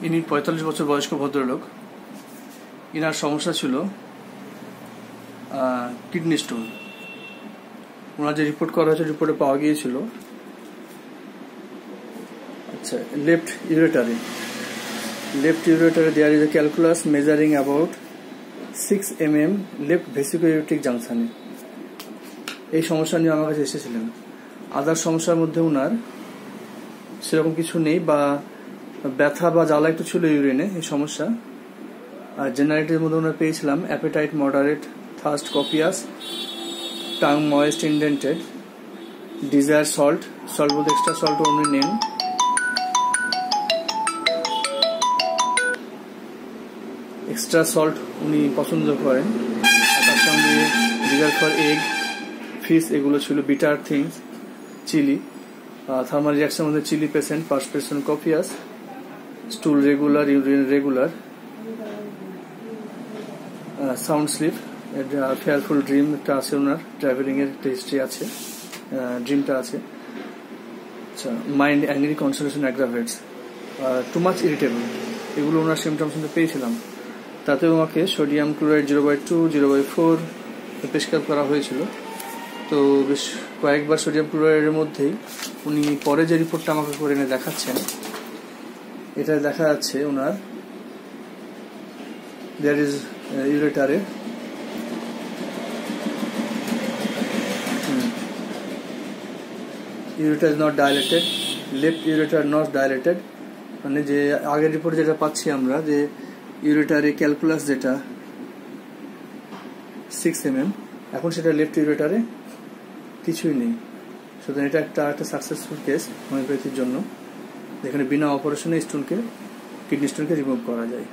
ইনি ৪৫ বছর বয়স্ক ভদ্রলোক। ইনার সমস্যা ছিল কিডনি স্টোন। ওনার যে রিপোর্ট করা হয়েছে, রিপোর্টে পাওয়া গিয়েছিল আচ্ছা লেফট ইউরেটারে there is a calculus measuring about 6 mm left ভেসিকোইউরেটিক জাংশনে। এই সমস্যা নিয়ে আমার কাছে এসেছিলেন। আদার সমস্যার মধ্যে ওনার সেরকম কিছু নেই, বা ব্যথা বা জ্বালা একটু ছিল ইউরিনে, এই সমস্যা। আর জেনারেটির মধ্যে ওনার পেয়েছিলাম appetite moderate, thirst কপিয়াস, tongue moist indented, desire salt বলতে এক্সট্রা সল্ট উনি নেন, এক্সট্রা সল্ট উনি পছন্দ করেন। তার সঙ্গে ডিজায়ার ফর এগ, ফিশ, এগুলো ছিল। বিটার থিংস, চিলি, থার্মাল রিয়াকশনের মধ্যে chilli patient, perspiration কপিয়াস, স্টুল regular, urine regular, sound sleep, fearful dream একটা আছে ওনার, ট্রাভেলিং এর একটা হিস্ট্রি আছে, ড্রিমটা আছে। আচ্ছা, mind angry, concentration aggravates, too much irritable, এগুলো ওনার সিমটমস পেয়েছিলাম। তাতেও আমাকে সোডিয়াম ক্লোরাইড 0/2, 0/4 প্রেসক্রাইব করা হয়েছিল। তো বেশ কয়েকবার সোডিয়াম ক্লোরাইডের মধ্যেই উনি পরে যে রিপোর্টটা আমাকে করে এনে দেখাচ্ছেন, এটা দেখা যাচ্ছে ওনার দেয়ার ইজ ইউরেটারে ureter not dilated, left ureter not dilated. মানে যে আগের রিপোর্ট যেটা পাচ্ছি আমরা, যে ইউরেটারে ক্যালকুলাস যেটা 6 mm, এখন সেটা লেফট ইউরেটারে কিছুই নেই। সুতরাং এটা একটা সাকসেসফুল কেস হোমিওপ্যাথির জন্য, যেখানে বিনা অপারেশনে কিডনি স্টোনকে রিমুভ করা যায়।